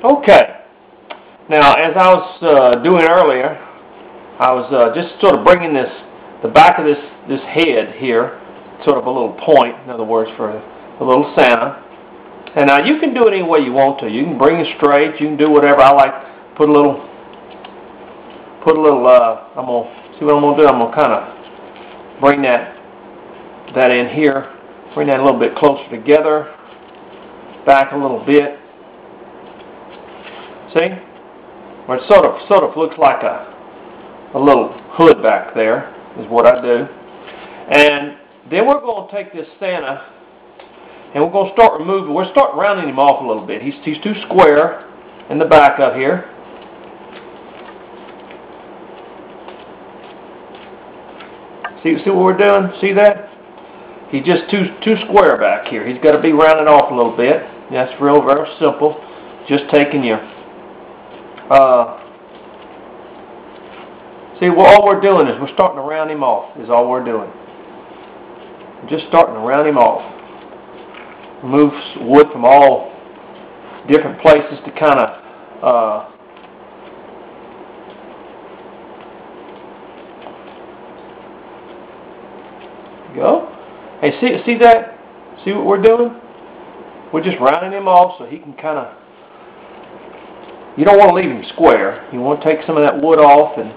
Okay. Now, as I was doing earlier, I was just sort of bringing the back of this head here, sort of a little point, in other words, for a little Santa. And now you can do it any way you want to. You can bring it straight. You can do whatever. I like to put a little. I'm gonna see what I'm gonna do. I'm gonna kind of bring that in here. Bring that a little bit closer together. Back a little bit. See? Where it sort of looks like a little hood back there is what I do. And then we're going to take this Santa and we're going to start removing. We're starting rounding him off a little bit. He's too square in the back up here. See what we're doing? See that? He's just too square back here. He's got to be rounded off a little bit. That's very simple. Just taking your see, all we're doing is we're starting to round him off, is all we're doing. We're just starting to round him off. Remove wood from all different places to kind of go. Hey, see that? See what we're doing? We're just rounding him off so he can kind of. You don't want to leave him square. You want to take some of that wood off and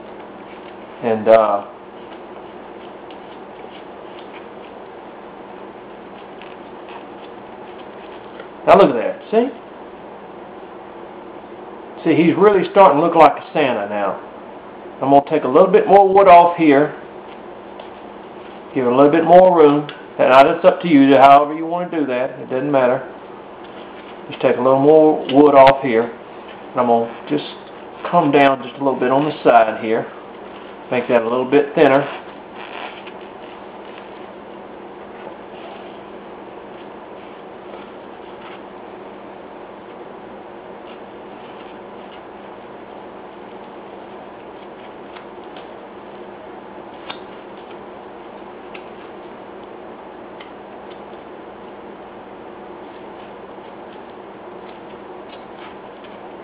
now look at that. See, he's really starting to look like a Santa now. I'm going to take a little bit more wood off here. Give it a little bit more room. And now that's up to you, however you want to do that. It doesn't matter. Just take a little more wood off here. And I'm going to just come down just a little bit on the side here. Make that a little bit thinner.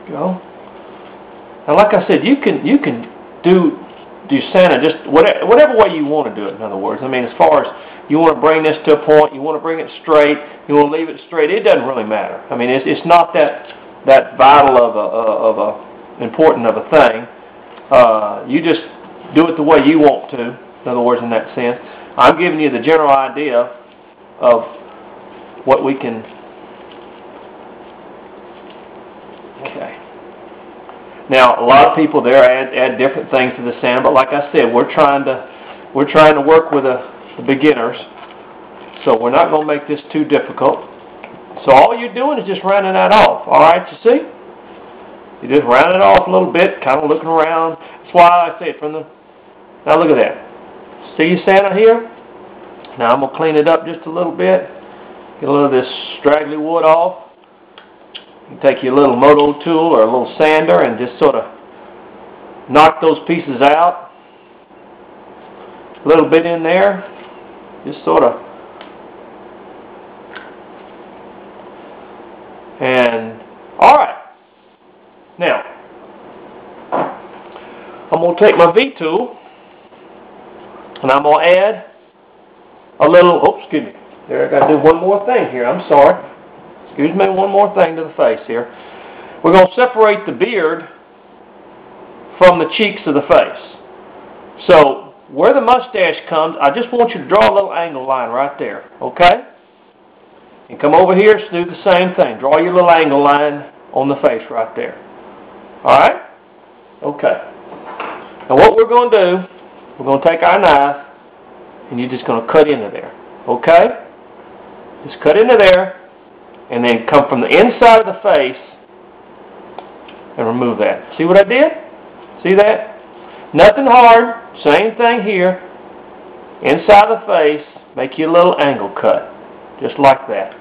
Go. Now, like I said, you can do Santa just whatever way you want to do it. In other words, I mean, as far as you want to bring this to a point, you want to bring it straight, you want to leave it straight. It doesn't really matter. I mean, it's not that vital important of a thing. You just do it the way you want to. In other words, in that sense, I'm giving you the general idea of what we can. Okay. Now, a lot of people there add different things to the Santa, but like I said, we're trying to work with the beginners, so we're not going to make this too difficult. So all you're doing is just rounding that off. All right, you see? You just round it off a little bit, kind of looking around. That's why I say it from the. Now look at that. See Santa here? Now I'm gonna clean it up just a little bit. Get a little of this straggly wood off. You take your little moto tool or a little sander and just sort of knock those pieces out. A little bit in there. Just sort of. And, alright. Now, I'm going to take my V-tool and I'm going to add a little, excuse me. There, I got to do one more thing here. I'm sorry. Excuse me, one more thing to the face here. We're going to separate the beard from the cheeks of the face. So, where the mustache comes, I just want you to draw a little angle line right there, okay? And come over here, do the same thing. Draw your little angle line on the face right there. Alright? Okay. Now what we're going to do, we're going to take our knife, and you're just going to cut into there, okay? Just cut into there. And then come from the inside of the face and remove that. See what I did? See that? Nothing hard. Same thing here. Inside the face, make you a little angle cut. Just like that.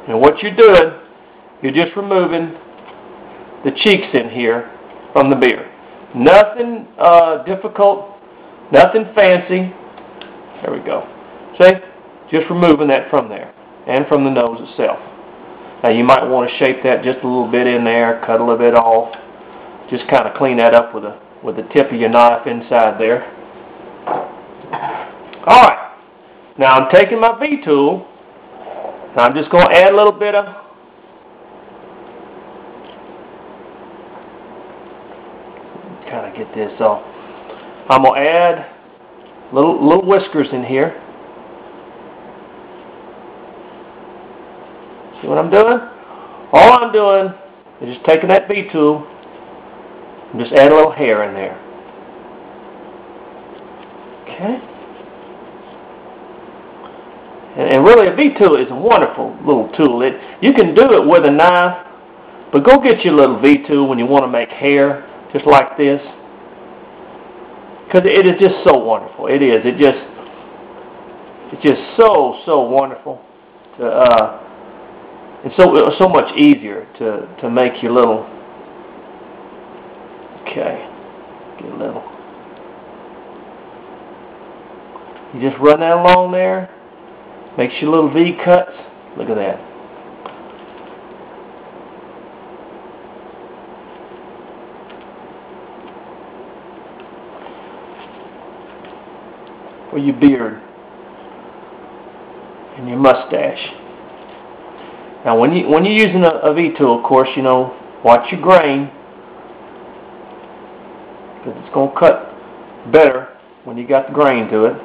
And what you're doing, you're just removing the cheeks in here from the beard. Nothing difficult. Nothing fancy. There we go. See? Just removing that from there. And from the nose itself. Now you might want to shape that just a little bit in there, cut a little bit off. Just kind of clean that up with the tip of your knife inside there. Alright, now I'm taking my V-tool, and I'm just going to add a little bit of kind of get this off. I'm going to add little whiskers in here. See what I'm doing? All I'm doing is just taking that V-tool and just add a little hair in there. Okay? And really a V-tool is a wonderful little tool. You can do it with a knife, but go get your little V-tool when you want to make hair, just like this. Because it is just so wonderful. It is. It's just so wonderful. It's so much easier to make your little. Okay, get a little. You just run that along there. Makes your little V cuts. Look at that. For your beard and your mustache. Now, when you're using a V-tool, of course, you know, watch your grain, because it's going to cut better when you got the grain to it.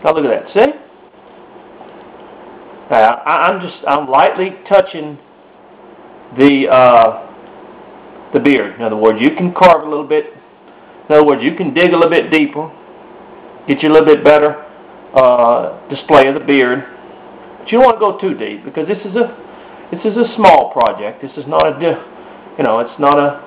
Now look at that. See? Now, I'm lightly touching the beard. In other words, you can carve a little bit. In other words, you can dig a little bit deeper, get you a little bit better display of the beard. But you don't want to go too deep, because this is a small project. This is not it's not a